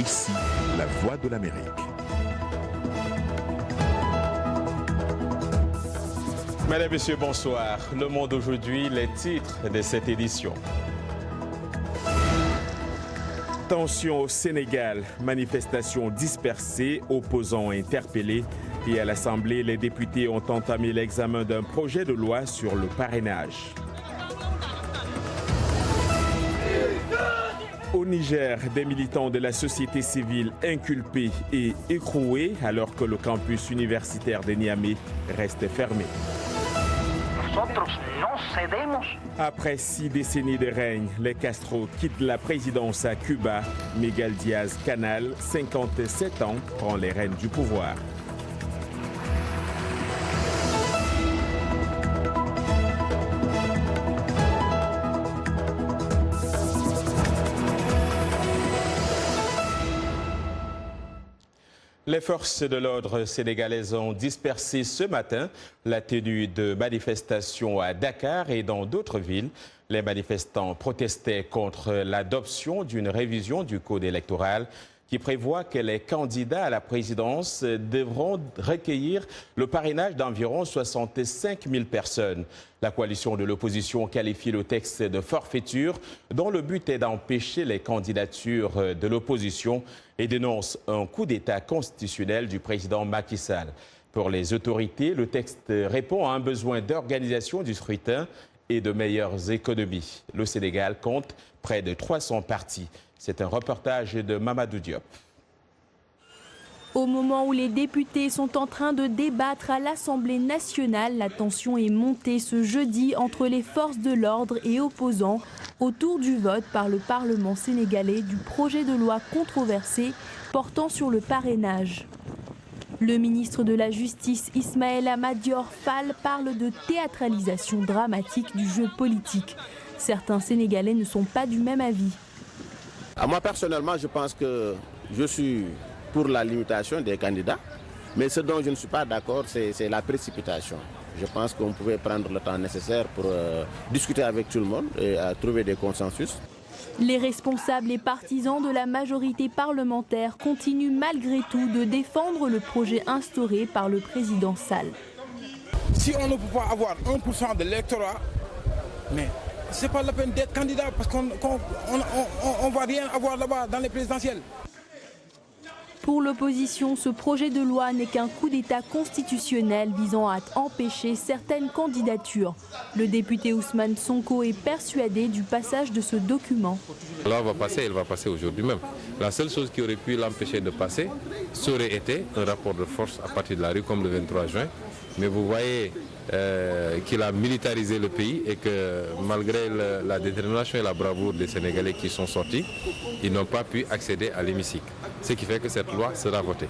ici, la voix de l'Amérique. Mesdames et messieurs, bonsoir. Le Monde aujourd'hui, les titres de cette édition. Tension au Sénégal, manifestations dispersées, opposants interpellés. Et à l'Assemblée, les députés ont entamé l'examen d'un projet de loi sur le parrainage. Au Niger, des militants de la société civile inculpés et écroués alors que le campus universitaire de Niamey reste fermé. Après 6 décennies de règne, les Castro quittent la présidence à Cuba. Miguel Diaz-Canel, 57 ans, prend les rênes du pouvoir. Les forces de l'ordre sénégalaises ont dispersé ce matin la tenue de manifestations à Dakar et dans d'autres villes. Les manifestants protestaient contre l'adoption d'une révision du code électoral qui prévoit que les candidats à la présidence devront recueillir le parrainage d'environ 65 000 personnes. La coalition de l'opposition qualifie le texte de forfaiture dont le but est d'empêcher les candidatures de l'opposition et dénonce un coup d'État constitutionnel du président Macky Sall. Pour les autorités, le texte répond à un besoin d'organisation du scrutin et de meilleures économies. Le Sénégal compte près de 300 partis. C'est un reportage de Mamadou Diop. Au moment où les députés sont en train de débattre à l'Assemblée nationale, la tension est montée ce jeudi entre les forces de l'ordre et opposants autour du vote par le Parlement sénégalais du projet de loi controversé portant sur le parrainage. Le ministre de la Justice, Ismaïla Madior Fall, parle de théâtralisation dramatique du jeu politique. Certains Sénégalais ne sont pas du même avis. Moi, personnellement, je pense que je suis pour la limitation des candidats, mais ce dont je ne suis pas d'accord, c'est la précipitation. Je pense qu'on pouvait prendre le temps nécessaire pour discuter avec tout le monde et trouver des consensus. Les responsables et partisans de la majorité parlementaire continuent malgré tout de défendre le projet instauré par le président Sall. Si on ne peut pas avoir 1% de l'électorat, mais c'est pas la peine d'être candidat parce qu'on ne va rien avoir là-bas dans les présidentielles. Pour l'opposition, ce projet de loi n'est qu'un coup d'État constitutionnel visant à empêcher certaines candidatures. Le député Ousmane Sonko est persuadé du passage de ce document. La loi va passer, elle va passer aujourd'hui même. La seule chose qui aurait pu l'empêcher de passer, ça aurait été un rapport de force à partir de la rue comme le 23 juin. Mais vous voyez qu'il a militarisé le pays et que malgré la détermination et la bravoure des Sénégalais qui sont sortis, ils n'ont pas pu accéder à l'hémicycle. Ce qui fait que cette loi sera votée.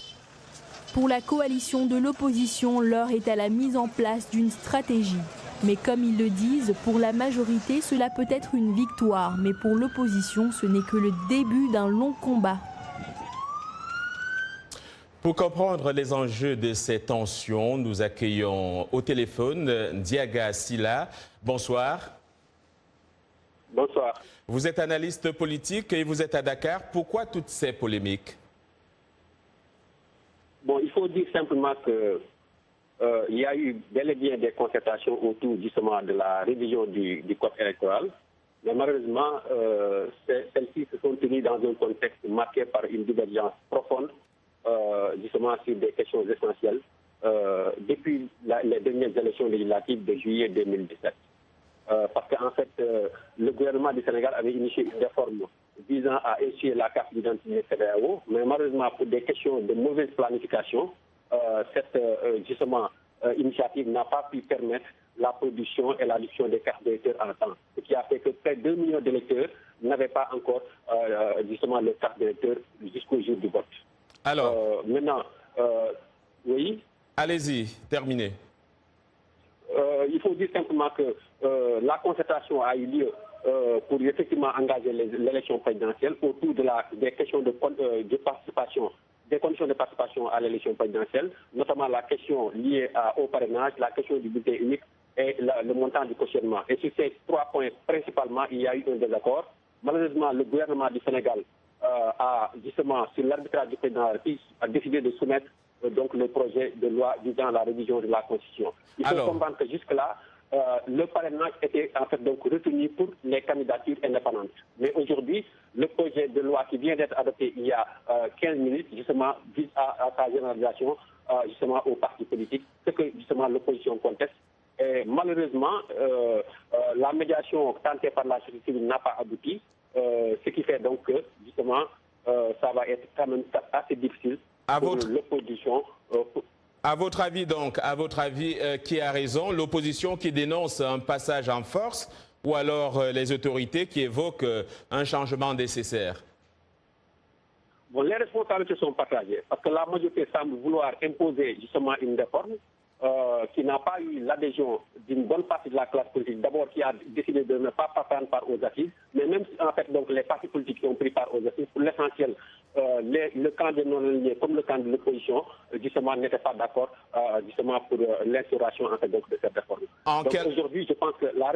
Pour la coalition de l'opposition, l'heure est à la mise en place d'une stratégie. Mais comme ils le disent, pour la majorité, cela peut être une victoire. Mais pour l'opposition, ce n'est que le début d'un long combat. Pour comprendre les enjeux de ces tensions, nous accueillons au téléphone Ndiaga Sylla. Bonsoir. Bonsoir. Vous êtes analyste politique et vous êtes à Dakar. Pourquoi toutes ces polémiques? Bon, il faut dire simplement que il y a eu bel et bien des concertations autour justement de la révision du code électoral. Mais malheureusement, celles-ci se sont tenues dans un contexte marqué par une divergence profonde, justement sur des questions essentielles, depuis les dernières élections législatives de juillet 2017. Parce qu'en fait, le gouvernement du Sénégal avait initié une réforme visant à essuyer la carte d'identité CEDEAO, mais malheureusement, pour des questions de mauvaise planification, cette justement initiative n'a pas pu permettre la production et la diffusion des cartes d'électeurs en temps, ce qui a fait que près de 2 millions d'électeurs n'avaient pas encore justement les cartes d'électeurs jusqu'au jour du vote. Alors, maintenant, oui. Allez-y, terminez. Il faut dire simplement que la concertation a eu lieu pour effectivement engager l'élection présidentielle autour des questions de participation, des conditions de participation à l'élection présidentielle, notamment la question liée au parrainage, la question du bulletin unique et le montant du cautionnement. Et sur ces 3 points, principalement, il y a eu un désaccord. Malheureusement, le gouvernement du Sénégal justement, sur l'arbitrage du président de la République, a décidé de soumettre donc le projet de loi visant à la révision de la Constitution. Il faut comprendre que jusque-là, le parrainage était en fait donc retenu pour les candidatures indépendantes. Mais aujourd'hui, le projet de loi qui vient d'être adopté il y a 15 minutes, justement, vise à sa généralisation justement aux partis politiques, ce que justement l'opposition conteste. Et malheureusement, la médiation tentée par la société civile n'a pas abouti, ce qui fait donc que justement, ça va être quand même assez difficile pour l'opposition. À votre avis donc, qui a raison? L'opposition qui dénonce un passage en force ou alors les autorités qui évoquent un changement nécessaire? Bon, les responsabilités sont partagées parce que la majorité semble vouloir imposer justement une réforme qui n'a pas eu l'adhésion d'une bonne partie de la classe politique, d'abord qui a décidé de ne pas prendre part aux assises, mais même si en fait donc les partis politiques qui ont pris part aux assises, pour l'essentiel, le camp des non-alignés comme le camp de l'opposition, justement, n'étaient pas d'accord justement pour l'instauration en fait donc de cette réforme. Donc aujourd'hui, je pense que la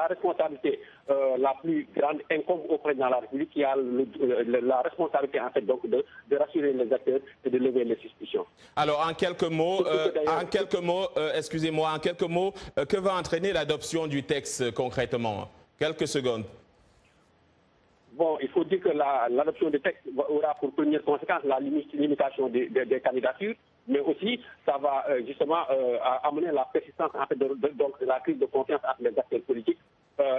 responsabilité la plus grande incombe au président de la République qui a la responsabilité en fait donc de rassurer les acteurs et de lever les suspicions. Alors en quelques mots, excusez-moi, que va entraîner l'adoption du texte concrètement? Quelques secondes. Bon, il faut dire que l'adoption du texte aura pour première conséquence la limitation des candidatures, mais aussi ça va justement amener la persistance en fait, de la crise de confiance entre les acteurs politiques.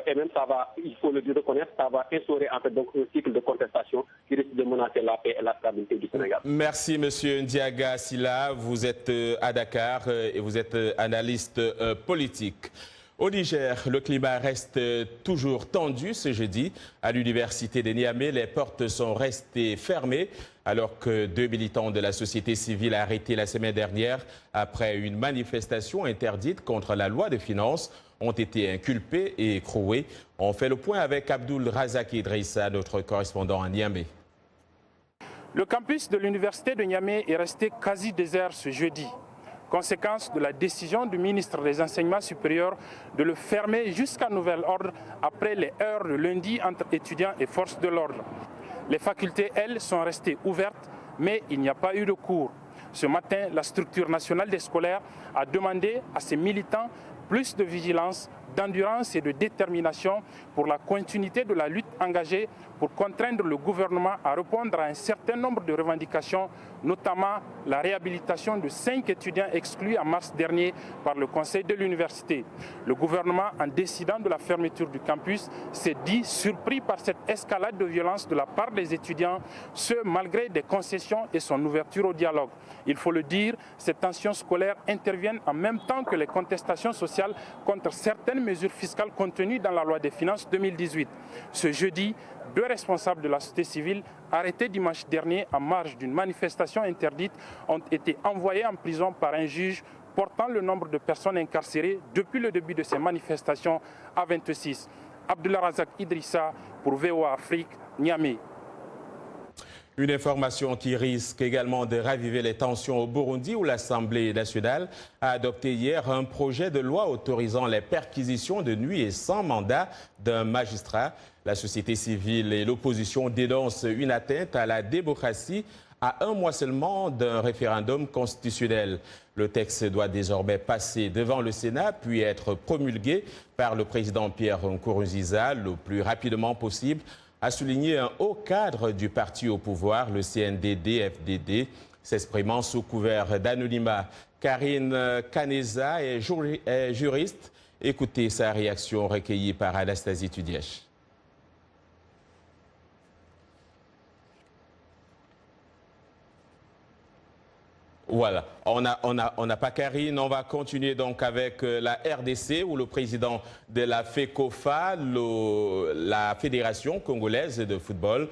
Et même ça va, il faut le reconnaître, ça va instaurer en fait donc un cycle de contestation qui risque de menacer la paix et la stabilité du Sénégal. Merci Monsieur Ndiaga Sylla, vous êtes à Dakar et vous êtes analyste politique. Au Niger, le climat reste toujours tendu ce jeudi. À l'université de Niamey, les portes sont restées fermées alors que 2 militants de la société civile arrêtés la semaine dernière après une manifestation interdite contre la loi de finances ont été inculpés et écroués. On fait le point avec Abdul Razak Idrissa, notre correspondant à Niamey. Le campus de l'université de Niamey est resté quasi désert ce jeudi. Conséquence de la décision du ministre des Enseignements supérieurs de le fermer jusqu'à nouvel ordre après les heures de lundi entre étudiants et forces de l'ordre. Les facultés, elles, sont restées ouvertes, mais il n'y a pas eu de cours. Ce matin, la structure nationale des scolaires a demandé à ses militants plus de vigilance, d'endurance et de détermination pour la continuité de la lutte engagée pour contraindre le gouvernement à répondre à un certain nombre de revendications, notamment la réhabilitation de 5 étudiants exclus en mars dernier par le conseil de l'université. Le gouvernement, en décidant de la fermeture du campus, s'est dit surpris par cette escalade de violence de la part des étudiants, ce malgré des concessions et son ouverture au dialogue. Il faut le dire, ces tensions scolaires interviennent en même temps que les contestations sociales contre certaines mesures fiscales contenues dans la loi des finances 2018. Ce jeudi, 2 responsables de la société civile arrêtés dimanche dernier en marge d'une manifestation interdite ont été envoyés en prison par un juge portant le nombre de personnes incarcérées depuis le début de ces manifestations à 26. Abdullah Razak Idrissa pour VOA Afrique, Niamey. Une information qui risque également de raviver les tensions au Burundi où l'Assemblée nationale a adopté hier un projet de loi autorisant les perquisitions de nuit et sans mandat d'un magistrat. La société civile et l'opposition dénoncent une atteinte à la démocratie à 1 mois seulement d'un référendum constitutionnel. Le texte doit désormais passer devant le Sénat puis être promulgué par le président Pierre Nkurunziza le plus rapidement possible, a souligné un haut cadre du parti au pouvoir, le CNDD-FDD, s'exprimant sous couvert d'anonymat. Karine Kaneza est juriste. Écoutez sa réaction recueillie par Anastasie Tudièche. Voilà, on n'a pas Karine, on va continuer donc avec la RDC où le président de la FECOFA, la Fédération congolaise de football,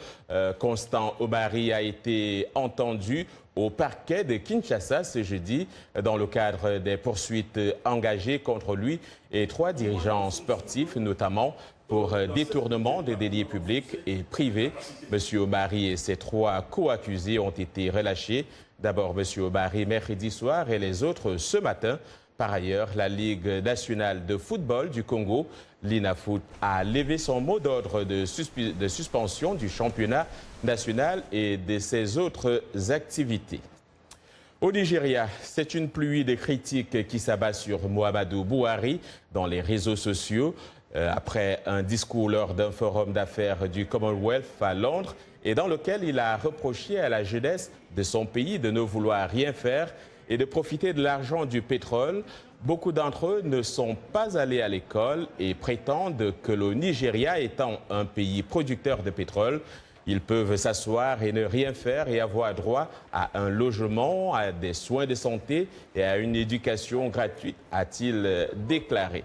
Constant Obari, a été entendu au parquet de Kinshasa ce jeudi dans le cadre des poursuites engagées contre lui et 3 dirigeants sportifs, notamment pour détournement de deniers publics et privés. M. Obari et ses 3 co-accusés ont été relâchés. D'abord, M. Obari mercredi soir et les autres ce matin Par ailleurs, la Ligue nationale de football du Congo, l'INAFOOT, a levé son mot d'ordre de suspension du championnat national et de ses autres activités. Au Nigeria, c'est une pluie de critiques qui s'abat sur Muhammadu Buhari dans les réseaux sociaux. Après un discours lors d'un forum d'affaires du Commonwealth à Londres et dans lequel il a reproché à la jeunesse de son pays de ne vouloir rien faire et de profiter de l'argent du pétrole. Beaucoup d'entre eux ne sont pas allés à l'école et prétendent que le Nigeria étant un pays producteur de pétrole, ils peuvent s'asseoir et ne rien faire et avoir droit à un logement, à des soins de santé et à une éducation gratuite, a-t-il déclaré.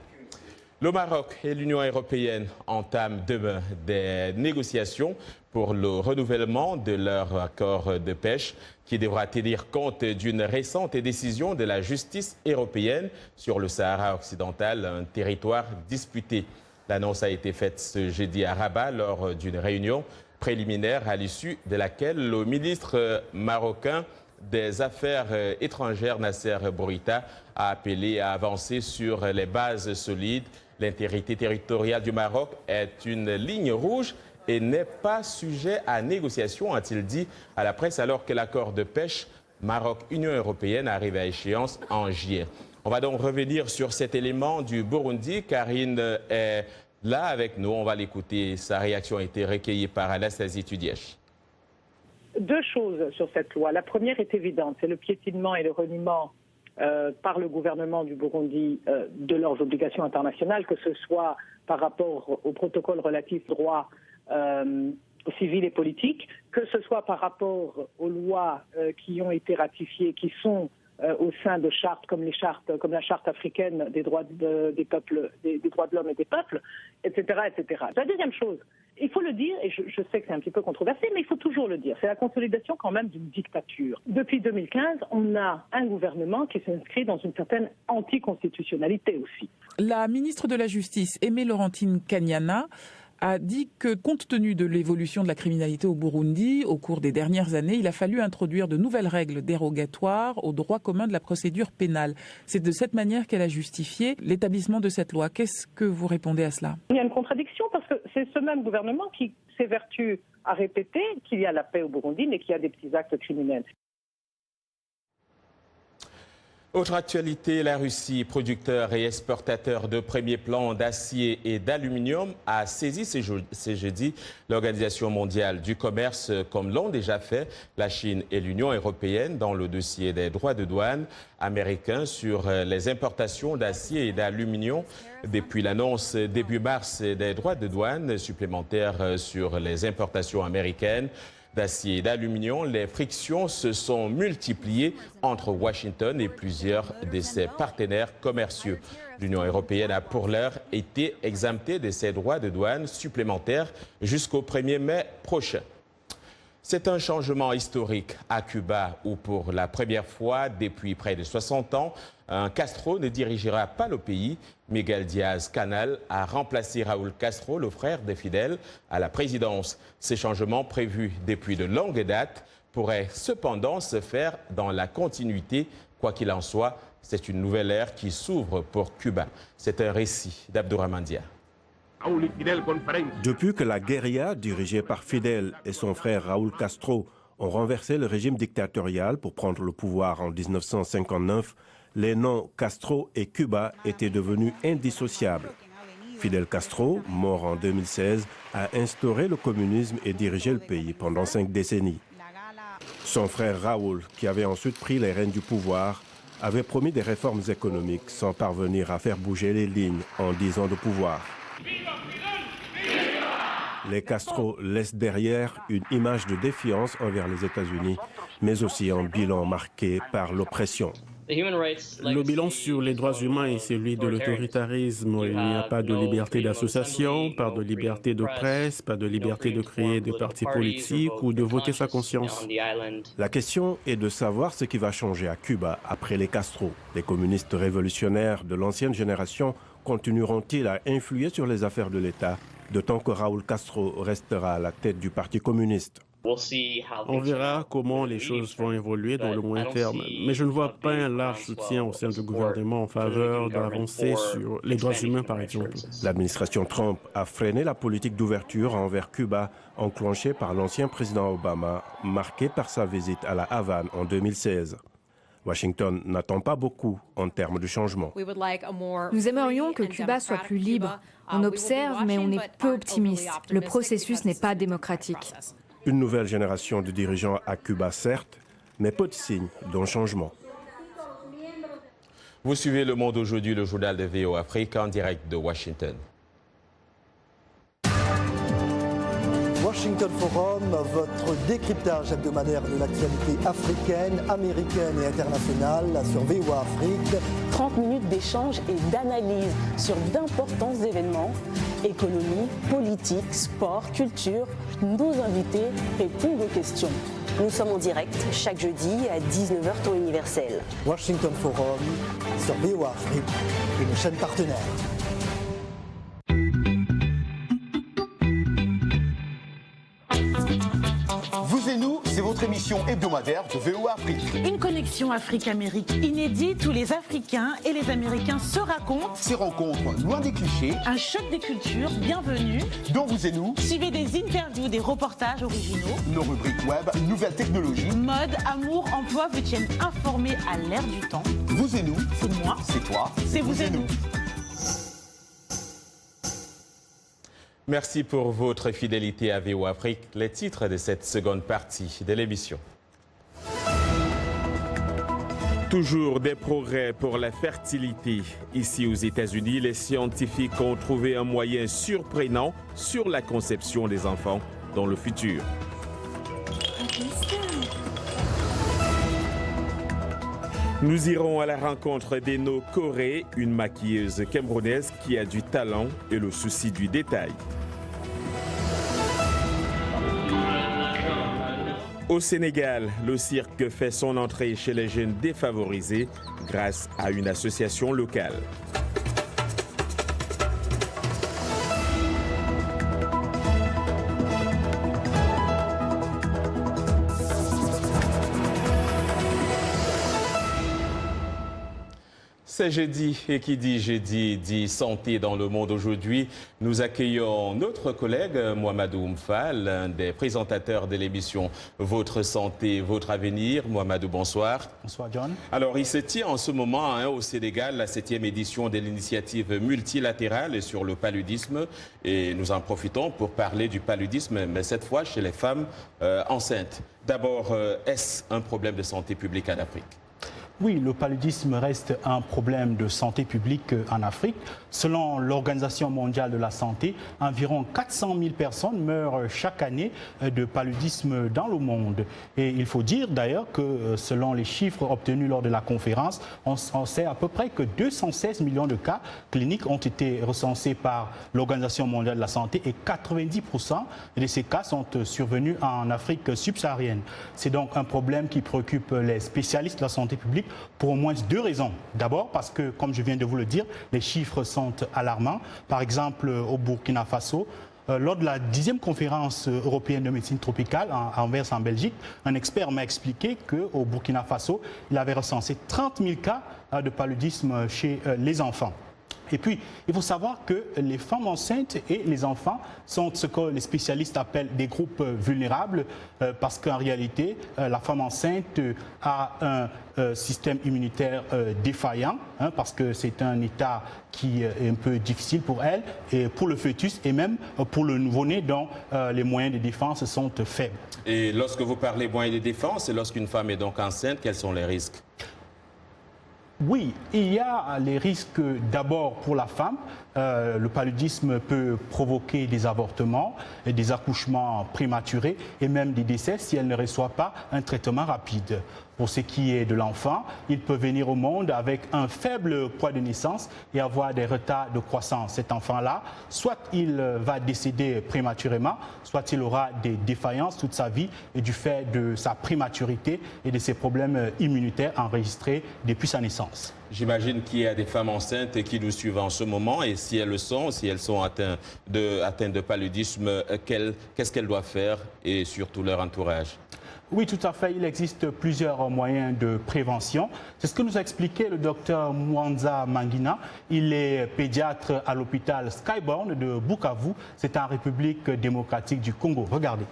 Le Maroc et l'Union européenne entament demain des négociations pour le renouvellement de leur accord de pêche qui devra tenir compte d'une récente décision de la justice européenne sur le Sahara occidental, un territoire disputé. L'annonce a été faite ce jeudi à Rabat lors d'une réunion préliminaire à l'issue de laquelle le ministre marocain des Affaires étrangères, Nasser Bourita, a appelé à avancer sur les bases solides. L'intégrité territoriale du Maroc est une ligne rouge et n'est pas sujet à négociation, a-t-il dit à la presse, alors que l'accord de pêche Maroc-Union européenne arrive à échéance en juillet. On va donc revenir sur cet élément du Burundi. Karine est là avec nous, on va l'écouter. Sa réaction a été recueillie par Anastasie Tudièche. Deux choses sur cette loi. La première est évidente, c'est le piétinement et le reniement par le gouvernement du Burundi de leurs obligations internationales, que ce soit par rapport au protocole relatif aux droits civils et politiques, que ce soit par rapport aux lois qui ont été ratifiées, qui sont au sein de chartes comme la charte africaine des droits des peuples, des droits de l'homme et des peuples, etc., etc. La deuxième chose, il faut le dire, et je sais que c'est un petit peu controversé, mais il faut toujours le dire, c'est la consolidation quand même d'une dictature. Depuis 2015, on a un gouvernement qui s'inscrit dans une certaine anticonstitutionnalité aussi. La ministre de la Justice, Aimée Laurentine Kanyana, a dit que, compte tenu de l'évolution de la criminalité au Burundi, au cours des dernières années, il a fallu introduire de nouvelles règles dérogatoires au droit commun de la procédure pénale. C'est de cette manière qu'elle a justifié l'établissement de cette loi. Qu'est-ce que vous répondez à cela? Il y a une contradiction parce que c'est ce même gouvernement qui s'évertue à répéter qu'il y a la paix au Burundi, mais qu'il y a des petits actes criminels. Autre actualité, la Russie, producteur et exportateur de premier plan d'acier et d'aluminium, a saisi ce jeudi l'Organisation mondiale du commerce, comme l'ont déjà fait la Chine et l'Union européenne dans le dossier des droits de douane américains sur les importations d'acier et d'aluminium. Depuis l'annonce début mars des droits de douane supplémentaires sur les importations américaines d'acier et d'aluminium, les frictions se sont multipliées entre Washington et plusieurs de ses partenaires commerciaux. L'Union européenne a pour l'heure été exemptée de ses droits de douane supplémentaires jusqu'au 1er mai prochain. C'est un changement historique à Cuba où, pour la première fois depuis près de 60 ans, un Castro ne dirigera pas le pays. Miguel Díaz-Canel a remplacé Raúl Castro, le frère de Fidel, à la présidence. Ces changements prévus depuis de longue date pourraient cependant se faire dans la continuité. Quoi qu'il en soit, c'est une nouvelle ère qui s'ouvre pour Cuba. C'est un récit d'Abdourahmane Dia. Depuis que la guérilla, dirigée par Fidel et son frère Raúl Castro, ont renversé le régime dictatorial pour prendre le pouvoir en 1959, les noms Castro et Cuba étaient devenus indissociables. Fidel Castro, mort en 2016, a instauré le communisme et dirigé le pays pendant 5 décennies. Son frère Raúl, qui avait ensuite pris les rênes du pouvoir, avait promis des réformes économiques sans parvenir à faire bouger les lignes en 10 ans de pouvoir. Les Castro laissent derrière une image de défiance envers les États-Unis, mais aussi un bilan marqué par l'oppression. Le bilan sur les droits humains est celui de l'autoritarisme. Il n'y a pas de liberté d'association, pas de liberté de presse, pas de liberté de créer des partis politiques ou de voter sa conscience. La question est de savoir ce qui va changer à Cuba après les Castro. Les communistes révolutionnaires de l'ancienne génération continueront-ils à influer sur les affaires de l'État, d'autant que Raúl Castro restera à la tête du Parti communiste? On verra comment les choses vont évoluer dans le moyen terme. Mais je ne vois pas un large soutien au sein du gouvernement en faveur d'avancées sur les droits humains, par exemple. L'administration Trump a freiné la politique d'ouverture envers Cuba enclenchée par l'ancien président Obama, marquée par sa visite à la Havane en 2016. Washington n'attend pas beaucoup en termes de changement. Nous aimerions que Cuba soit plus libre. On observe, mais on est peu optimiste. Le processus n'est pas démocratique. Une nouvelle génération de dirigeants à Cuba, certes, mais peu de signes d'un changement. Vous suivez Le Monde aujourd'hui, le journal de VOA Afrique en direct de Washington. Washington Forum, votre décryptage hebdomadaire de l'actualité africaine, américaine et internationale sur VOA Afrique. 30 minutes d'échange et d'analyse sur d'importants événements, économie, politique, sport, culture. Nos invités répondent aux questions. Nous sommes en direct chaque jeudi à 19h temps universel. Washington Forum sur VOA Afrique et nos chaînes partenaires. Vous et nous, c'est votre émission hebdomadaire de VOA Afrique. Une connexion Afrique-Amérique inédite où les Africains et les Américains se racontent. Ces rencontres loin des clichés. Un choc des cultures, bienvenue. Dont vous et nous. Suivez des interviews, des reportages originaux. Nos rubriques web, nouvelles technologies. Mode, amour, emploi vous tiennent informés à l'ère du temps. Vous et nous. C'est moi. C'est toi. C'est vous et nous. Merci pour votre fidélité à VOA Afrique. Les titres de cette seconde partie de l'émission. Toujours des progrès pour la fertilité. Ici aux États-Unis, les scientifiques ont trouvé un moyen surprenant sur la conception des enfants dans le futur. Nous irons à la rencontre d'Eno Corée, une maquilleuse camerounaise qui a du talent et le souci du détail. Au Sénégal, le cirque fait son entrée chez les jeunes défavorisés grâce à une association locale. C'est jeudi et qui dit jeudi dit santé dans le monde aujourd'hui. Nous accueillons notre collègue Mohamedou Oumfa, l'un des présentateurs de l'émission Votre santé, votre avenir. Mohamedou, bonsoir. Bonsoir John. Alors il se tient en ce moment au Sénégal la 7e édition de l'initiative multilatérale sur le paludisme et nous en profitons pour parler du paludisme, mais cette fois chez les femmes enceintes. D'abord, est-ce un problème de santé publique en Afrique ? Oui, le paludisme reste un problème de santé publique en Afrique. Selon l'Organisation mondiale de la santé, environ 400 000 personnes meurent chaque année de paludisme dans le monde. Et il faut dire d'ailleurs que selon les chiffres obtenus lors de la conférence, on sait à peu près que 216 millions de cas cliniques ont été recensés par l'Organisation mondiale de la santé et 90% de ces cas sont survenus en Afrique subsaharienne. C'est donc un problème qui préoccupe les spécialistes de la santé publique pour au moins deux raisons. D'abord parce que, comme je viens de vous le dire, les chiffres sont alarmants. Par exemple, au Burkina Faso, lors de la 10e conférence européenne de médecine tropicale à Anvers en Belgique, un expert m'a expliqué qu'au Burkina Faso, il avait recensé 30 000 cas de paludisme chez les enfants. Et puis, il faut savoir que les femmes enceintes et les enfants sont ce que les spécialistes appellent des groupes vulnérables parce qu'en réalité, la femme enceinte a un système immunitaire défaillant parce que c'est un état qui est un peu difficile pour elle et pour le fœtus et même pour le nouveau-né dont les moyens de défense sont faibles. Et lorsque vous parlez moyens de défense et lorsqu'une femme est donc enceinte, quels sont les risques ? Oui, il y a les risques d'abord pour la femme. Le paludisme peut provoquer des avortements, des accouchements prématurés et même des décès si elle ne reçoit pas un traitement rapide. Pour ce qui est de l'enfant, il peut venir au monde avec un faible poids de naissance et avoir des retards de croissance. Cet enfant-là, soit il va décéder prématurément, soit il aura des défaillances toute sa vie et du fait de sa prématurité et de ses problèmes immunitaires enregistrés depuis sa naissance. J'imagine qu'il y a des femmes enceintes qui nous suivent en ce moment et si elles sont atteintes de paludisme, qu'est-ce qu'elles doivent faire et surtout leur entourage? Oui, tout à fait. Il existe plusieurs moyens de prévention. C'est ce que nous a expliqué le docteur Mwanza Mangina. Il est pédiatre à l'hôpital Skyborn de Bukavu. C'est en République démocratique du Congo. Regardez.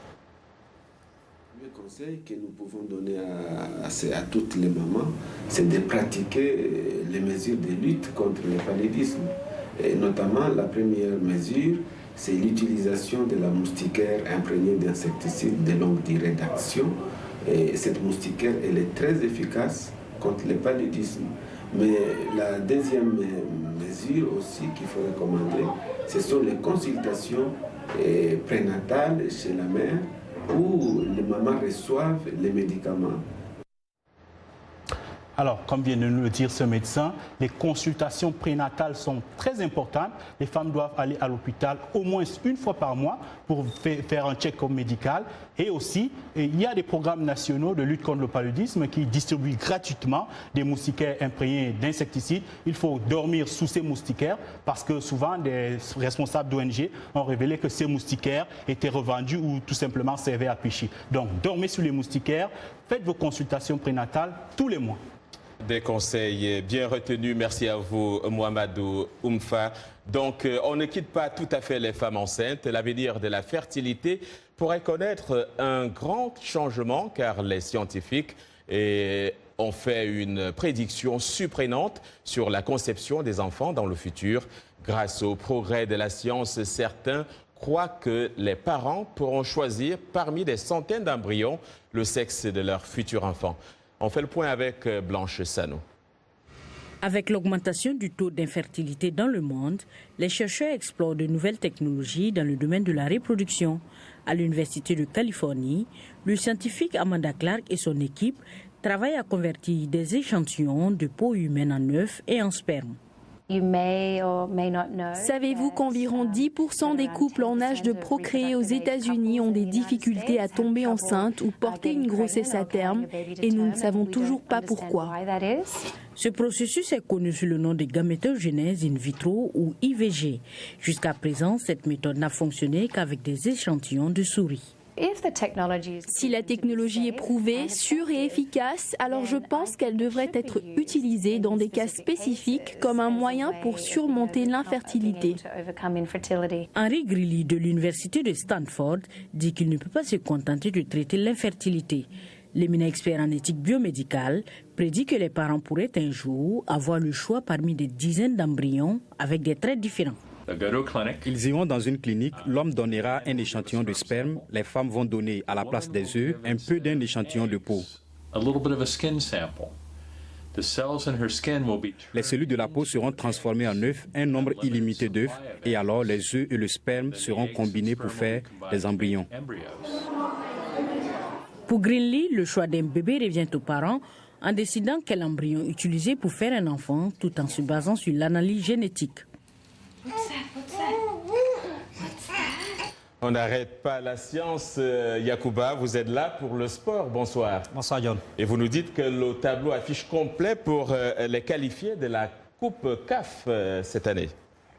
Le conseil que nous pouvons donner à toutes les mamans, c'est de pratiquer les mesures de lutte contre le paludisme. Et notamment, la première mesure, c'est l'utilisation de la moustiquaire imprégnée d'insecticides de longue durée d'action. Et cette moustiquaire, elle est très efficace contre le paludisme. Mais la deuxième mesure aussi qu'il faut recommander, ce sont les consultations prénatales chez la mère où les mamans reçoivent les médicaments. Alors, comme vient de nous le dire ce médecin, les consultations prénatales sont très importantes. Les femmes doivent aller à l'hôpital au moins une fois par mois pour faire un check-up médical. Et aussi, il y a des programmes nationaux de lutte contre le paludisme qui distribuent gratuitement des moustiquaires imprégnés d'insecticides. Il faut dormir sous ces moustiquaires parce que souvent, des responsables d'ONG ont révélé que ces moustiquaires étaient revendus ou tout simplement servaient à pêcher. Donc, dormez sous les moustiquaires, faites vos consultations prénatales tous les mois. Des conseils bien retenus. Merci à vous, Mouamadou Oumfa. Donc, on ne quitte pas tout à fait les femmes enceintes. L'avenir de la fertilité pourrait connaître un grand changement car les scientifiques ont fait une prédiction surprenante sur la conception des enfants dans le futur. Grâce au progrès de la science, certains croient que les parents pourront choisir parmi des centaines d'embryons le sexe de leur futur enfant. On fait le point avec Blanche Sano. Avec l'augmentation du taux d'infertilité dans le monde, les chercheurs explorent de nouvelles technologies dans le domaine de la reproduction. À l'Université de Californie, le scientifique Amanda Clark et son équipe travaillent à convertir des échantillons de peau humaine en œufs et en sperme. Savez-vous qu'environ 10% des couples en âge de procréer aux États-Unis ont des difficultés à tomber enceinte ou porter une grossesse à terme et nous ne savons toujours pas pourquoi. Ce processus est connu sous le nom de gamétogenèse in vitro ou IVG. Jusqu'à présent, cette méthode n'a fonctionné qu'avec des échantillons de souris. Si la technologie est prouvée, sûre et efficace, alors je pense qu'elle devrait être utilisée dans des cas spécifiques comme un moyen pour surmonter l'infertilité. Henry Grilly de l'Université de Stanford dit qu'il ne peut pas se contenter de traiter l'infertilité. L'éminent expert en éthique biomédicale prédit que les parents pourraient un jour avoir le choix parmi des dizaines d'embryons avec des traits différents. Ils iront dans une clinique, l'homme donnera un échantillon de sperme, les femmes vont donner à la place des œufs un peu d'un échantillon de peau. Les cellules de la peau seront transformées en œufs, un nombre illimité d'œufs, et alors les œufs et le sperme seront combinés pour faire des embryons. Pour Greenlee, le choix d'un bébé revient aux parents en décidant quel embryon utiliser pour faire un enfant tout en se basant sur l'analyse génétique. On n'arrête pas la science. Yacouba, vous êtes là pour le sport. Bonsoir. Bonsoir, John. Et vous nous dites que le tableau affiche complet pour les qualifiés de la Coupe CAF cette année.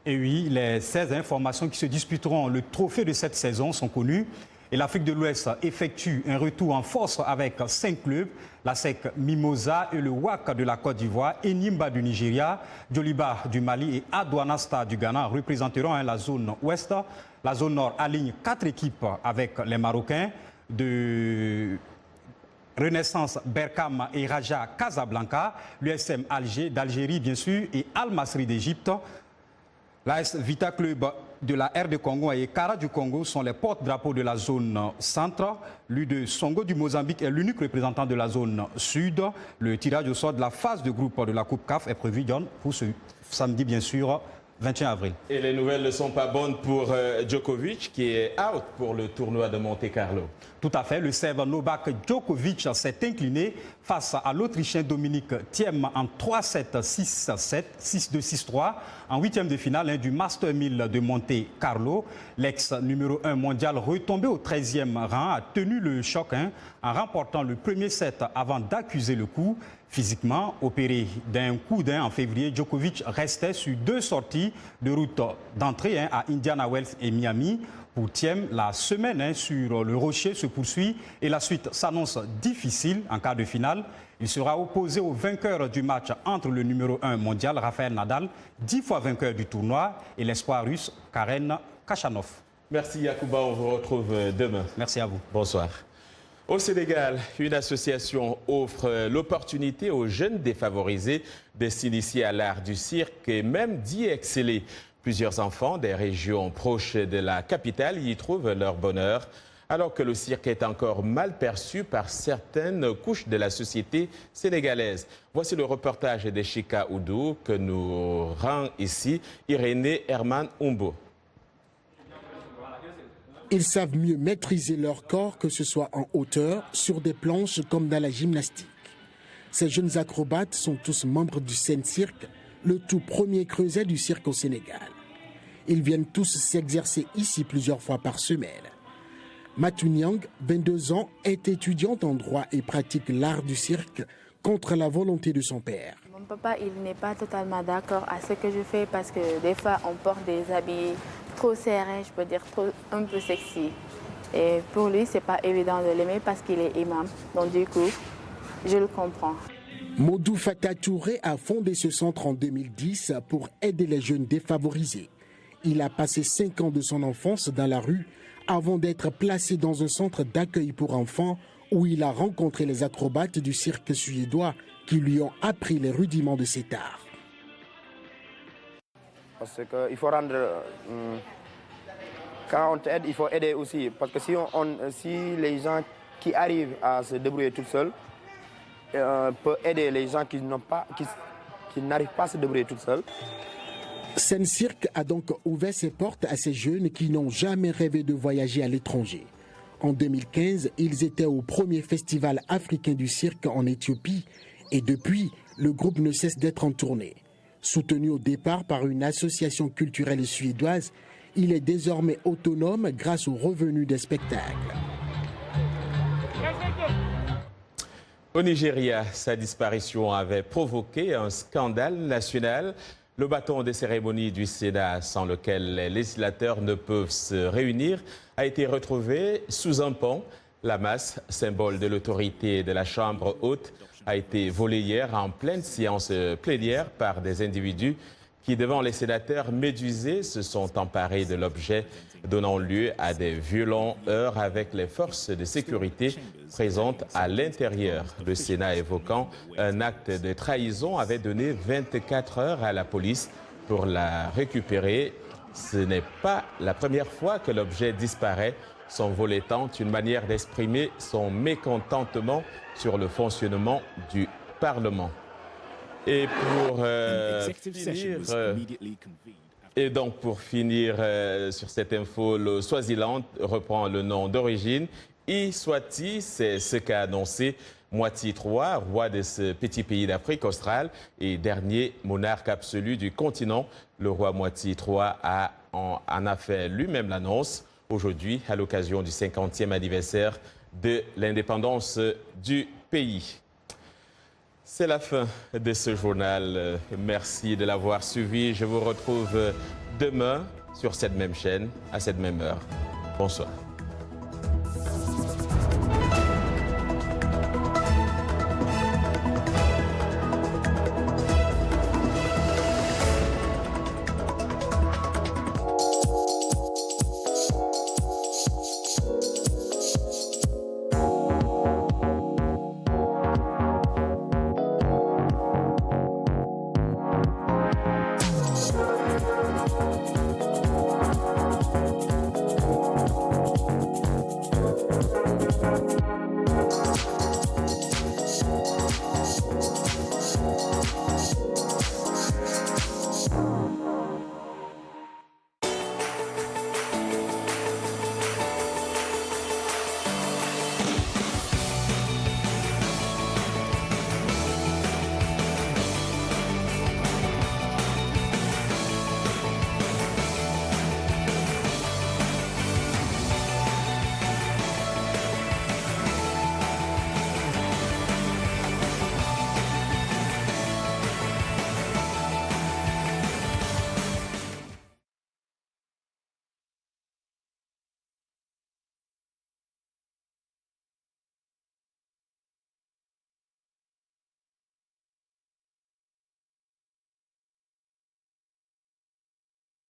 Et oui, les 16 informations qui se disputeront le trophée de cette saison sont connues. Et l'Afrique de l'Ouest effectue un retour en force avec 5 clubs, la SEC Mimosa et le WAC de la Côte d'Ivoire, Enyimba du Nigeria, Djoliba du Mali et Adouana Star du Ghana représenteront la zone ouest. La zone nord aligne 4 équipes avec les Marocains de Renaissance Berkane et Raja Casablanca, l'USM Alger d'Algérie bien sûr et Al Masry d'Égypte. L'AS Vita Club de la RD Congo et Kara du Congo sont les porte-drapeaux de la zone centre. L'U de Songo du Mozambique est l'unique représentant de la zone sud. Le tirage au sort de la phase de groupe de la Coupe CAF est prévu, John, pour ce samedi, bien sûr, 21 avril. Et les nouvelles ne sont pas bonnes pour Djokovic qui est out pour le tournoi de Monte-Carlo. Tout à fait, le Serbe Novak Djokovic s'est incliné face à l'Autrichien Dominic Thiem en 3-7, 6-7, 6-2, 6-3 en huitième de finale du Master 1000 de Monte-Carlo. L'ex numéro 1 mondial retombé au 13e rang a tenu le choc en remportant le premier set avant d'accuser le coup. Physiquement opéré d'un coup en février, Djokovic restait sur 2 sorties de route d'entrée à Indiana Wells et Miami. Pour Thiem, la semaine sur le rocher se poursuit et la suite s'annonce difficile en quart de finale. Il sera opposé au vainqueur du match entre le numéro 1 mondial, Rafael Nadal, 10 fois vainqueur du tournoi, et l'espoir russe, Karen Khachanov. Merci Yacouba, on vous retrouve demain. Merci à vous. Bonsoir. Au Sénégal, une association offre l'opportunité aux jeunes défavorisés de s'initier à l'art du cirque et même d'y exceller. Plusieurs enfants des régions proches de la capitale y trouvent leur bonheur, alors que le cirque est encore mal perçu par certaines couches de la société sénégalaise. Voici le reportage de Chika Oudou que nous rend ici Irénée Herman Umbo. Ils savent mieux maîtriser leur corps, que ce soit en hauteur, sur des planches comme dans la gymnastique. Ces jeunes acrobates sont tous membres du Sen Cirque, le tout premier creuset du cirque au Sénégal. Ils viennent tous s'exercer ici plusieurs fois par semaine. Matou Niang, 22 ans, est étudiante en droit et pratique l'art du cirque contre la volonté de son père. Mon papa, il n'est pas totalement d'accord à ce que je fais parce que des fois, on porte des habits trop serrés, je peux dire un peu sexy. Et pour lui, c'est pas évident de l'aimer parce qu'il est imam. Donc du coup, je le comprends. Modou Fata Touré a fondé ce centre en 2010 pour aider les jeunes défavorisés. Il a passé 5 ans de son enfance dans la rue avant d'être placé dans un centre d'accueil pour enfants où il a rencontré les acrobates du cirque suédois qui lui ont appris les rudiments de cet art. Parce qu'il faut rendre... quand on t'aide, il faut aider aussi. Parce que si les gens qui arrivent à se débrouiller tout seuls peuvent aider les gens qui n'arrivent pas à se débrouiller tout seuls. Sen Cirque a donc ouvert ses portes à ces jeunes qui n'ont jamais rêvé de voyager à l'étranger. En 2015, ils étaient au premier festival africain du cirque en Éthiopie et depuis, le groupe ne cesse d'être en tournée. Soutenu au départ par une association culturelle suédoise, il est désormais autonome grâce aux revenus des spectacles. Au Nigeria, sa disparition avait provoqué un scandale national. Le bâton des cérémonies du Sénat, sans lequel les législateurs ne peuvent se réunir, a été retrouvé sous un pont. La masse, symbole de l'autorité de la Chambre haute, a été volée hier en pleine séance plénière par des individus qui, devant les sénateurs médusés, se sont emparés de l'objet, donnant lieu à des violents heurts avec les forces de sécurité présentes à l'intérieur. Le Sénat, évoquant un acte de trahison, avait donné 24 heures à la police pour la récupérer. Ce n'est pas la première fois que l'objet disparaît, son vol étant une manière d'exprimer son mécontentement sur le fonctionnement du Parlement. Et pour finir sur cette info, le Swaziland reprend le nom d'origine. Iswati, c'est ce qu'a annoncé Mouati III, roi de ce petit pays d'Afrique australe et dernier monarque absolu du continent. Le roi Mouati III en a fait lui-même l'annonce aujourd'hui à l'occasion du 50e anniversaire de l'indépendance du pays. C'est la fin de ce journal. Merci de l'avoir suivi. Je vous retrouve demain sur cette même chaîne, à cette même heure. Bonsoir.